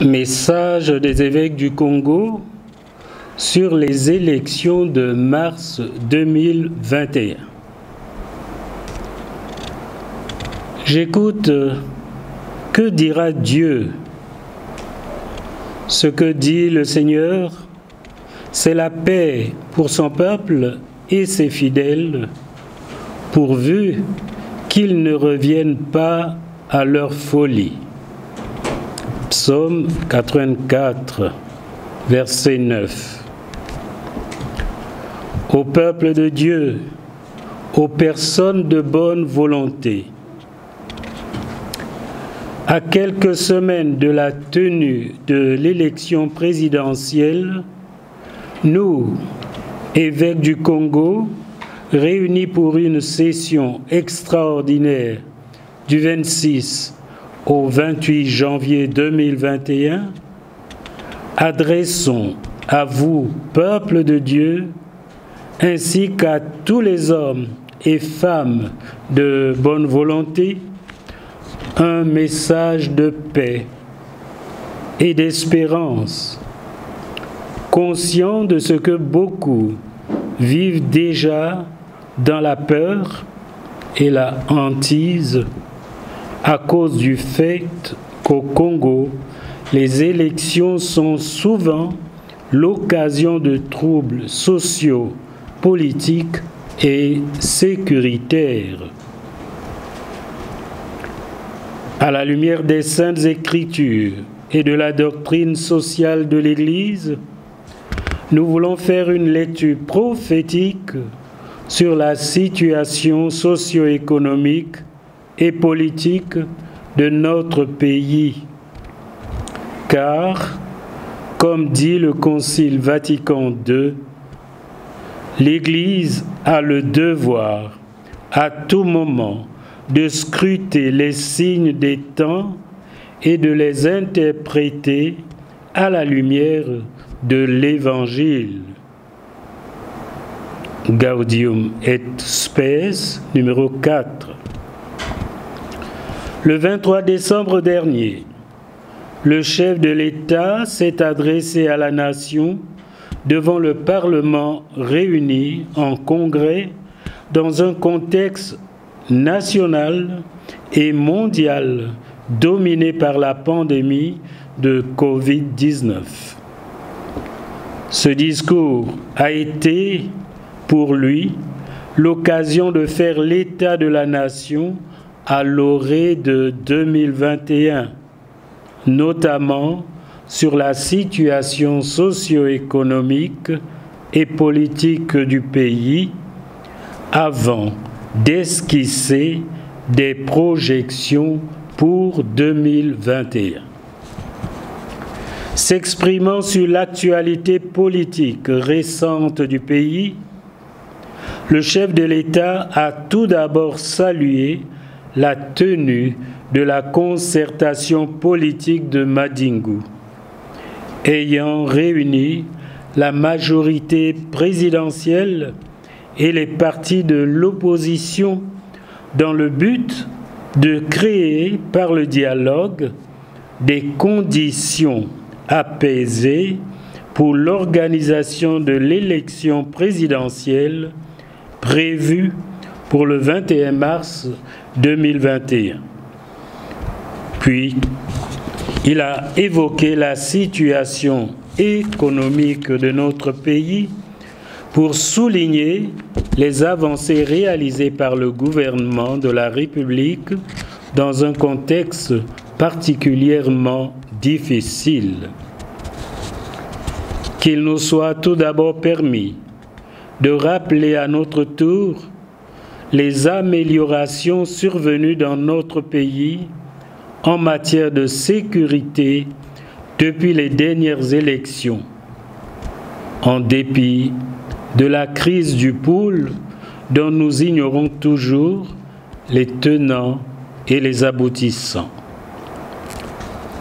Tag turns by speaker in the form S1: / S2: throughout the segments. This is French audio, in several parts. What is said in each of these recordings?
S1: Message des évêques du Congo sur les élections de mars 2021. J'écoute, que dira Dieu? Ce que dit le Seigneur, c'est la paix pour son peuple et ses fidèles, pourvu qu'ils ne reviennent pas à leur folie. Psaume 84, verset 9. Au peuple de Dieu, aux personnes de bonne volonté, à quelques semaines de la tenue de l'élection présidentielle, nous, évêques du Congo, réunis pour une session extraordinaire du 26 au 28 janvier 2021, adressons à vous, peuple de Dieu, ainsi qu'à tous les hommes et femmes de bonne volonté, un message de paix et d'espérance, conscient de ce que beaucoup vivent déjà dans la peur et la hantise à cause du fait qu'au Congo, les élections sont souvent l'occasion de troubles sociaux, politiques et sécuritaires. À la lumière des Saintes Écritures et de la doctrine sociale de l'Église, nous voulons faire une lecture prophétique sur la situation socio-économique et politique de notre pays. Car, comme dit le Concile Vatican II, l'Église a le devoir, à tout moment, de scruter les signes des temps et de les interpréter à la lumière de l'Évangile. Gaudium et Spes, numéro 4. Le 23 décembre dernier, le chef de l'État s'est adressé à la nation devant le Parlement réuni en congrès dans un contexte national et mondial dominé par la pandémie de Covid-19. Ce discours a été, pour lui, l'occasion de faire l'état de la nation à l'orée de 2021, notamment sur la situation socio-économique et politique du pays, avant d'esquisser des projections pour 2021. S'exprimant sur l'actualité politique récente du pays, le chef de l'État a tout d'abord salué la tenue de la concertation politique de Madingu, ayant réuni la majorité présidentielle et les partis de l'opposition dans le but de créer par le dialogue des conditions apaisées pour l'organisation de l'élection présidentielle prévue pour le 21 mars 2021. Puis, il a évoqué la situation économique de notre pays pour souligner les avancées réalisées par le gouvernement de la République dans un contexte particulièrement difficile. Qu'il nous soit tout d'abord permis de rappeler à notre tour les améliorations survenues dans notre pays en matière de sécurité depuis les dernières élections, en dépit de la crise du pool dont nous ignorons toujours les tenants et les aboutissants.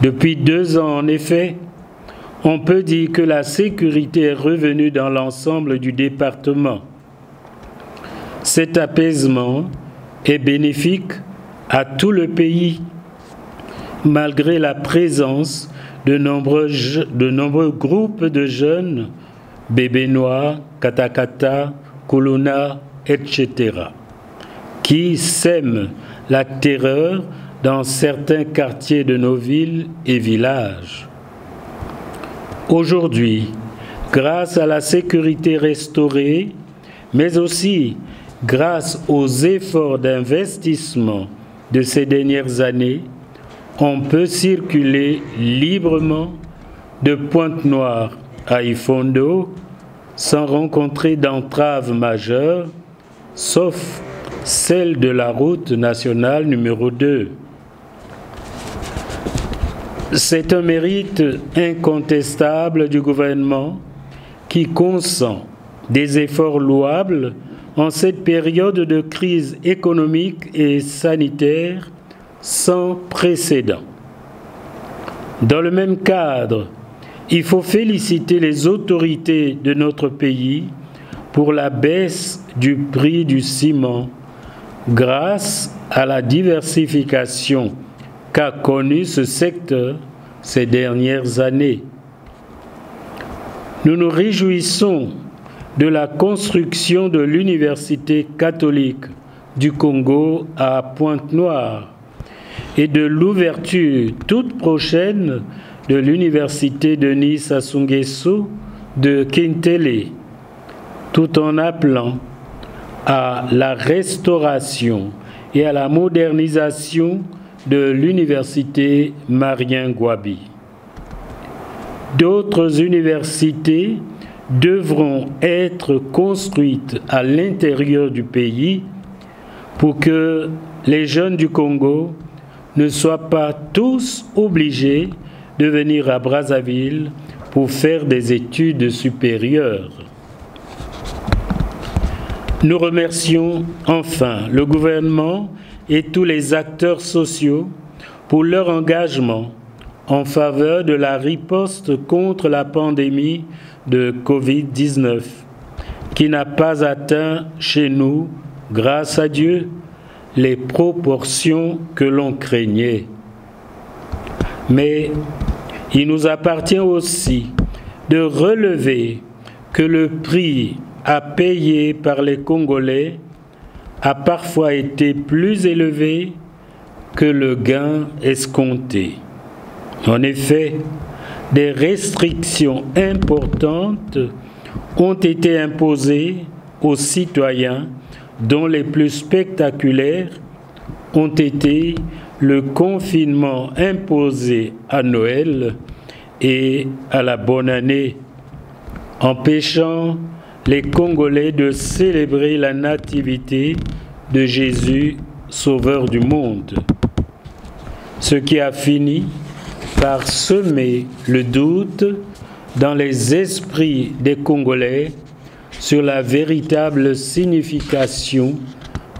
S1: Depuis 2 ans, en effet, on peut dire que la sécurité est revenue dans l'ensemble du département. Cet apaisement est bénéfique à tout le pays, malgré la présence de nombreux groupes de jeunes, Bébénois, Katakata, Kuluna, etc., qui sèment la terreur dans certains quartiers de nos villes et villages. Aujourd'hui, grâce à la sécurité restaurée, mais aussi grâce aux efforts d'investissement de ces dernières années, on peut circuler librement de Pointe-Noire à Ifondo sans rencontrer d'entrave majeure, sauf celle de la route nationale numéro 2. C'est un mérite incontestable du gouvernement qui consent des efforts louables en cette période de crise économique et sanitaire sans précédent. Dans le même cadre, il faut féliciter les autorités de notre pays pour la baisse du prix du ciment grâce à la diversification qu'a connue ce secteur ces dernières années. Nous nous réjouissons de la construction de l'Université catholique du Congo à Pointe-Noire et de l'ouverture toute prochaine de l'Université Denis Sassou Nguesso de Kintele, tout en appelant à la restauration et à la modernisation de l'Université Marien Gouabi. D'autres universités devront être construites à l'intérieur du pays pour que les jeunes du Congo ne soient pas tous obligés de venir à Brazzaville pour faire des études supérieures. Nous remercions enfin le gouvernement et tous les acteurs sociaux pour leur engagement en faveur de la riposte contre la pandémie de Covid-19, qui n'a pas atteint chez nous, grâce à Dieu, les proportions que l'on craignait. Mais il nous appartient aussi de relever que le prix à payer par les Congolais a parfois été plus élevé que le gain escompté. En effet, des restrictions importantes ont été imposées aux citoyens, dont les plus spectaculaires ont été le confinement imposé à Noël et à la bonne année, empêchant les Congolais de célébrer la nativité de Jésus, Sauveur du monde, ce qui a fini par semer le doute dans les esprits des Congolais sur la véritable signification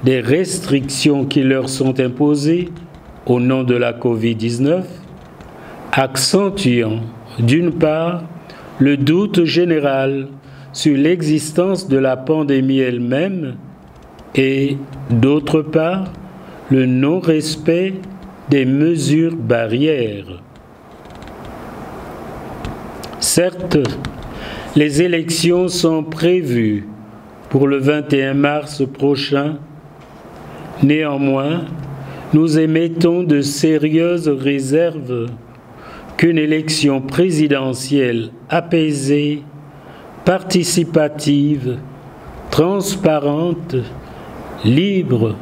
S1: des restrictions qui leur sont imposées au nom de la Covid-19, accentuant d'une part le doute général sur l'existence de la pandémie elle-même et d'autre part le non-respect des mesures barrières. Certes, les élections sont prévues pour le 21 mars prochain. Néanmoins, nous émettons de sérieuses réserves qu'une élection présidentielle apaisée, participative, transparente, libre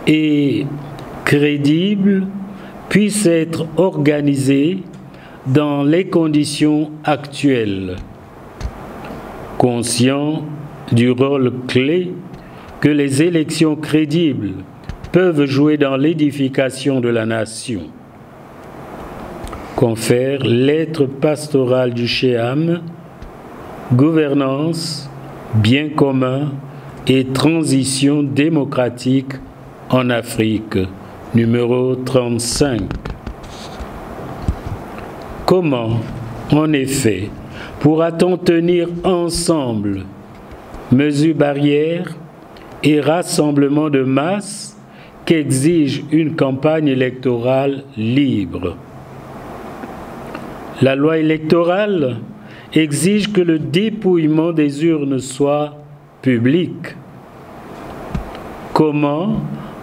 S1: et crédible puisse être organisée dans les conditions actuelles. Conscient du rôle clé que les élections crédibles peuvent jouer dans l'édification de la nation, confère lettre pastorale du Chéam, gouvernance, bien commun et transition démocratique en Afrique, numéro 35. Comment, en effet, pourra-t-on tenir ensemble mesures barrières et rassemblements de masse qu'exige une campagne électorale libre. La loi électorale exige que le dépouillement des urnes soit public. Comment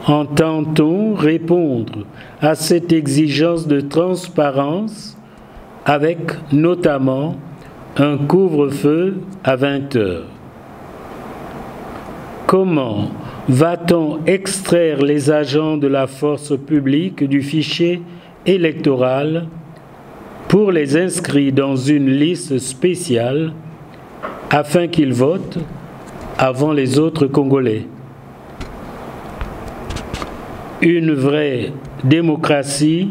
S1: entend-on répondre à cette exigence de transparence avec notamment un couvre-feu à 20 heures? Comment va-t-on extraire les agents de la force publique du fichier électoral pour les inscrire dans une liste spéciale afin qu'ils votent avant les autres Congolais? Une vraie démocratie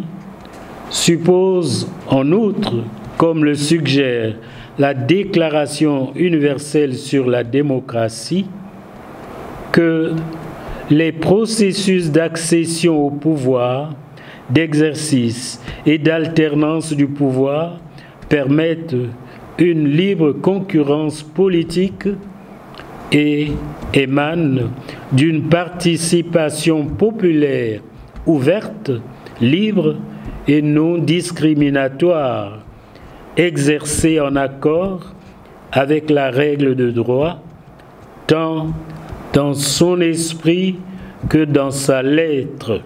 S1: suppose en outre, comme le suggère la Déclaration universelle sur la démocratie, que les processus d'accession au pouvoir, d'exercice et d'alternance du pouvoir permettent une libre concurrence politique et émanent d'une participation populaire ouverte, libre et non discriminatoire, exercée en accord avec la règle de droit, tant dans son esprit que dans sa lettre.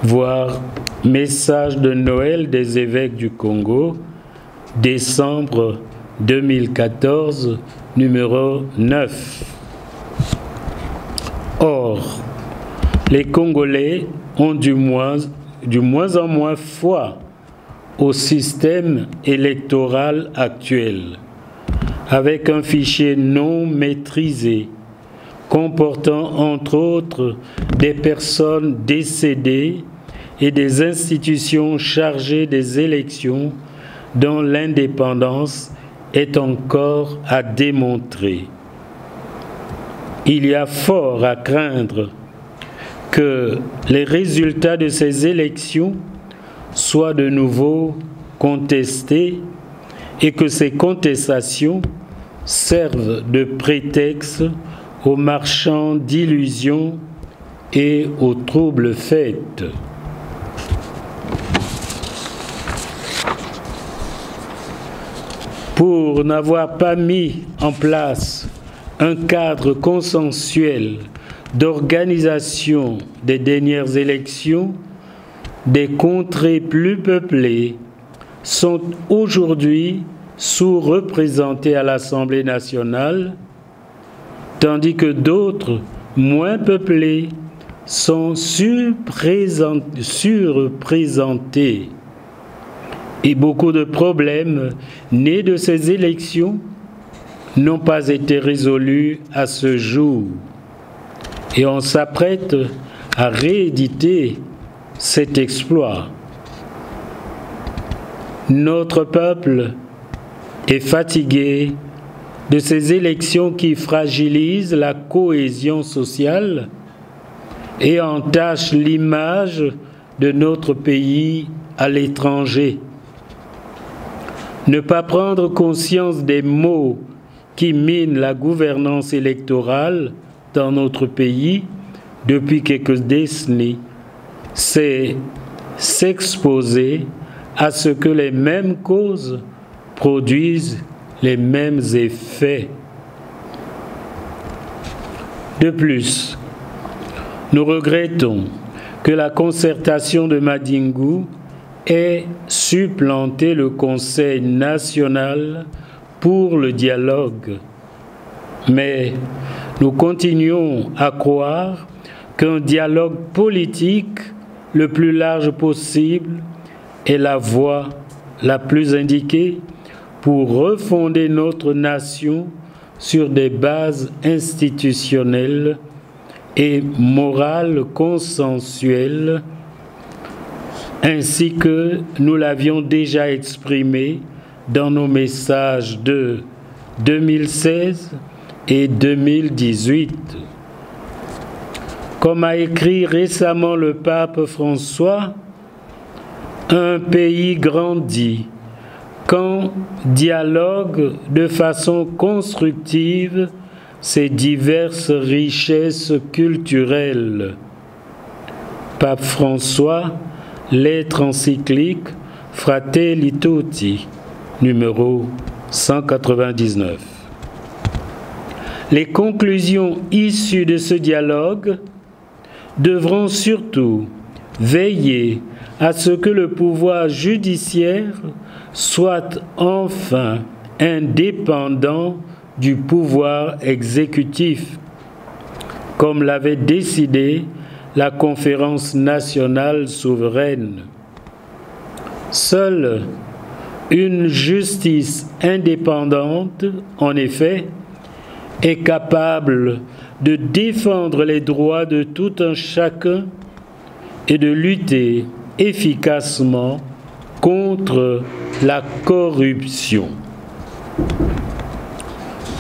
S1: Voir Message de Noël des évêques du Congo, décembre 2014, numéro 9. Or, les Congolais ont du moins en moins foi au système électoral actuel, avec un fichier non maîtrisé, comportant entre autres des personnes décédées et des institutions chargées des élections dont l'indépendance est encore à démontrer. Il y a fort à craindre que les résultats de ces élections soient de nouveau contestés et que ces contestations servent de prétexte aux marchands d'illusions et aux troubles faits. Pour n'avoir pas mis en place un cadre consensuel d'organisation des dernières élections, des contrées plus peuplées sont aujourd'hui sous-représentées à l'Assemblée nationale, tandis que d'autres, moins peuplées, sont surreprésentées. Et beaucoup de problèmes nés de ces élections n'ont pas été résolus à ce jour. Et on s'apprête à rééditer cet exploit. Notre peuple est fatigué de ces élections qui fragilisent la cohésion sociale et entachent l'image de notre pays à l'étranger. Ne pas prendre conscience des maux qui minent la gouvernance électorale dans notre pays depuis quelques décennies, c'est s'exposer à ce que les mêmes causes produisent les mêmes effets. De plus, nous regrettons que la concertation de Madingu ait supplanté le Conseil national pour le dialogue. Mais nous continuons à croire qu'un dialogue politique le plus large possible est la voie la plus indiquée pour refonder notre nation sur des bases institutionnelles et morales consensuelles, ainsi que nous l'avions déjà exprimé dans nos messages de 2016 et 2018. Comme a écrit récemment le pape François, un pays grandit quand dialogue de façon constructive ses diverses richesses culturelles. Pape François, lettre encyclique Fratelli Tutti, numéro 199. Les conclusions issues de ce dialogue devront surtout veiller à ce que le pouvoir judiciaire soit enfin indépendant du pouvoir exécutif, comme l'avait décidé la Conférence nationale souveraine. Seule une justice indépendante, en effet, est capable de défendre les droits de tout un chacun et de lutter efficacement contre la corruption.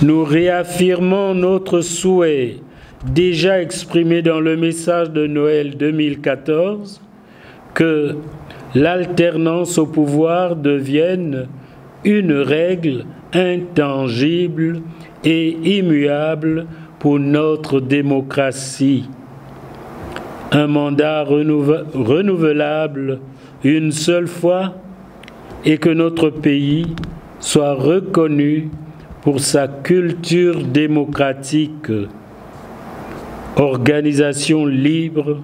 S1: Nous réaffirmons notre souhait, déjà exprimé dans le message de Noël 2014, que l'alternance au pouvoir devienne une règle intangible et immuable pour notre démocratie. Un mandat renouvelable une seule fois et que notre pays soit reconnu pour sa culture démocratique, organisation libre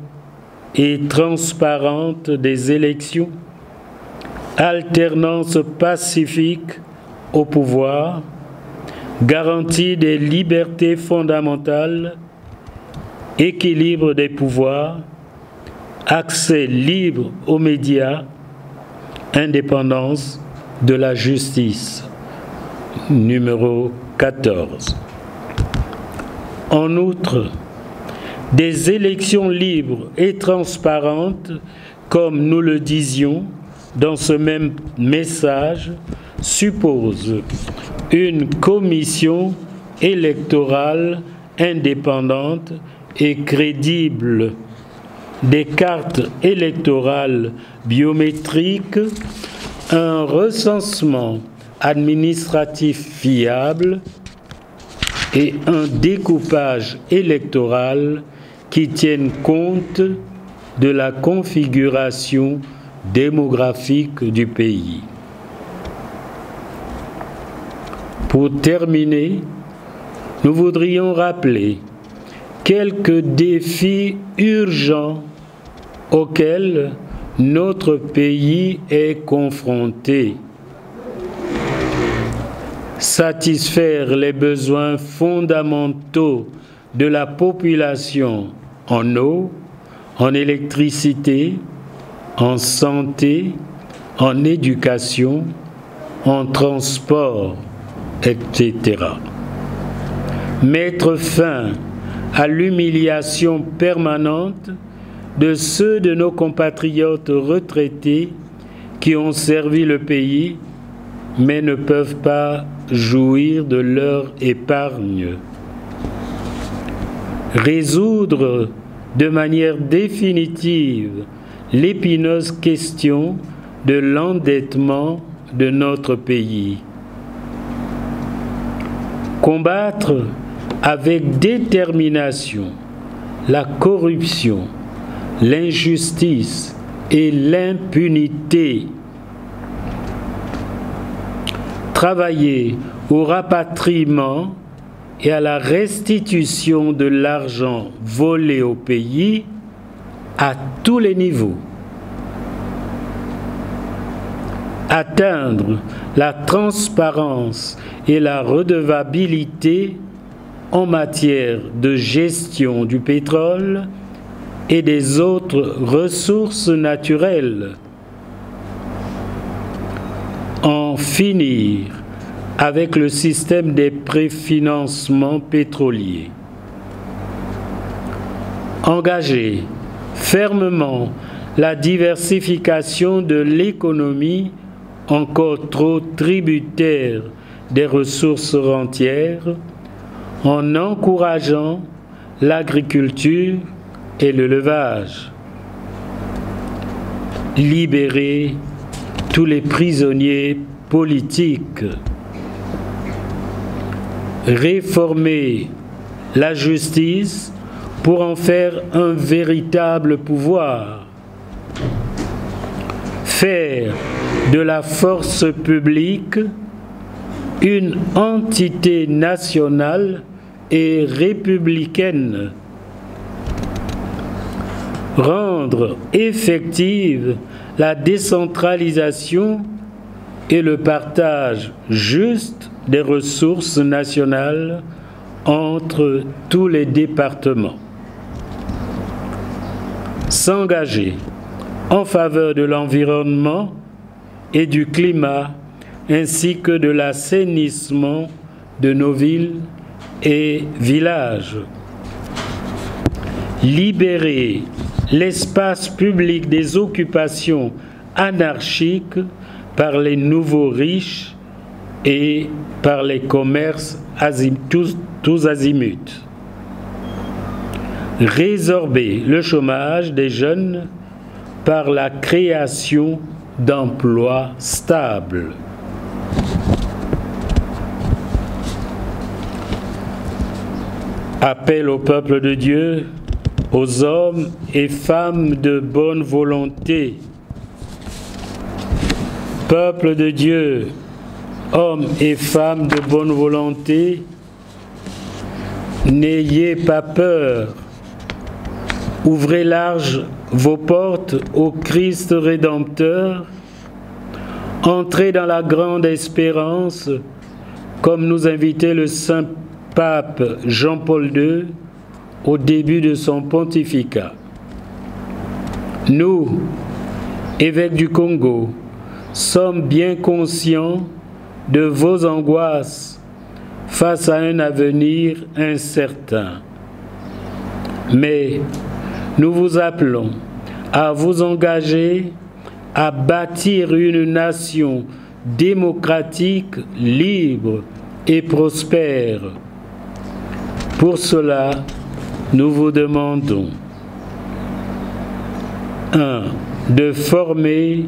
S1: et transparente des élections, alternance pacifique au pouvoir, garantie des libertés fondamentales, équilibre des pouvoirs, accès libre aux médias, indépendance de la justice. Numéro 14. En outre, des élections libres et transparentes, comme nous le disions dans ce même message, supposent une commission électorale indépendante et crédible, des cartes électorales biométriques, un recensement administratif fiable et un découpage électoral qui tienne compte de la configuration démographique du pays. Pour terminer, nous voudrions rappeler quelques défis urgents auxquels notre pays est confronté. Satisfaire les besoins fondamentaux de la population en eau, en électricité, en santé, en éducation, en transport, etc. Mettre fin à l'humiliation permanente de ceux de nos compatriotes retraités qui ont servi le pays mais ne peuvent pas jouir de leur épargne. Résoudre de manière définitive l'épineuse question de l'endettement de notre pays. Combattre avec détermination la corruption, l'injustice et l'impunité. Travailler au rapatriement et à la restitution de l'argent volé au pays à tous les niveaux. Atteindre la transparence et la redevabilité en matière de gestion du pétrole et des autres ressources naturelles. En finir avec le système des préfinancements pétroliers. Engager fermement la diversification de l'économie encore trop tributaire des ressources rentières en encourageant l'agriculture et l'élevage. Libérer tous les prisonniers politiques. Réformer la justice pour en faire un véritable pouvoir. Faire de la force publique une entité nationale et républicaine. Rendre effective la décentralisation et le partage juste des ressources nationales entre tous les départements. S'engager en faveur de l'environnement et du climat, ainsi que de l'assainissement de nos villes et villages. Libérer l'espace public des occupations anarchiques par les nouveaux riches et par les commerces tous azimuts. Résorber le chômage des jeunes par la création d'emplois stables. Appel au peuple de Dieu, aux hommes et femmes de bonne volonté. Peuple de Dieu, hommes et femmes de bonne volonté, n'ayez pas peur. Ouvrez large vos portes au Christ Rédempteur. Entrez dans la grande espérance, comme nous invitait le Saint Pape Jean-Paul II au début de son pontificat. Nous, évêques du Congo, sommes bien conscients de vos angoisses face à un avenir incertain. Mais nous vous appelons à vous engager à bâtir une nation démocratique, libre et prospère. Pour cela, nous vous demandons 1. De former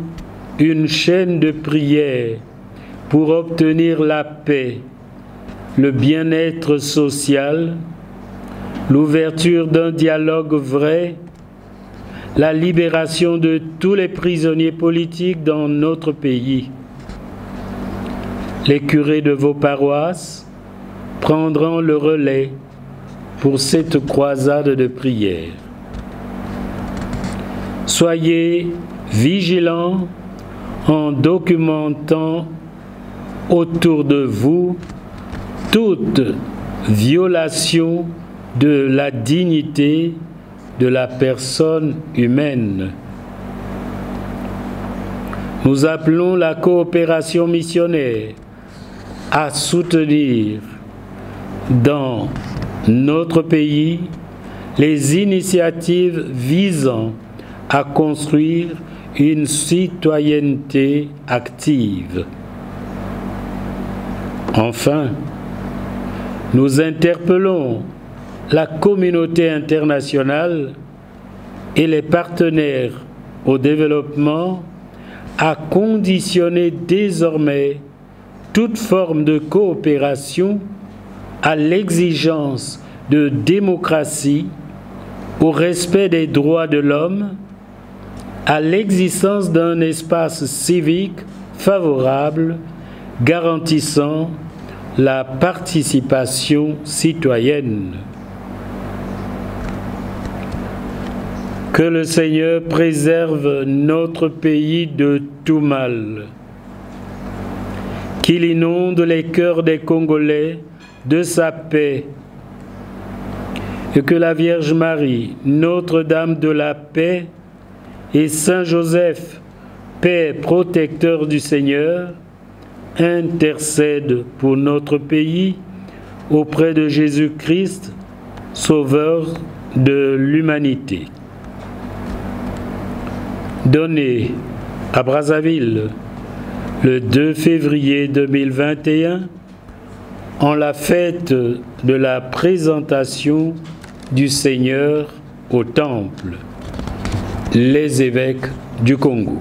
S1: une chaîne de prière pour obtenir la paix, le bien-être social, l'ouverture d'un dialogue vrai, la libération de tous les prisonniers politiques dans notre pays. Les curés de vos paroisses prendront le relais pour cette croisade de prière. Soyez vigilants en documentant autour de vous toute violation de la dignité de la personne humaine. Nous appelons la coopération missionnaire à soutenir dans notre pays les initiatives visant à construire une citoyenneté active. Enfin, nous interpellons la communauté internationale et les partenaires au développement à conditionner désormais toute forme de coopération à l'exigence de démocratie, au respect des droits de l'homme, à l'existence d'un espace civique favorable garantissant la participation citoyenne. Que le Seigneur préserve notre pays de tout mal, qu'il inonde les cœurs des Congolais de sa paix, et que la Vierge Marie, Notre-Dame de la paix, et Saint Joseph, Père protecteur du Seigneur, intercèdent pour notre pays auprès de Jésus-Christ, Sauveur de l'humanité. Donné à Brazzaville le 2 février 2021, en la fête de la présentation du Seigneur au Temple, les évêques du Congo.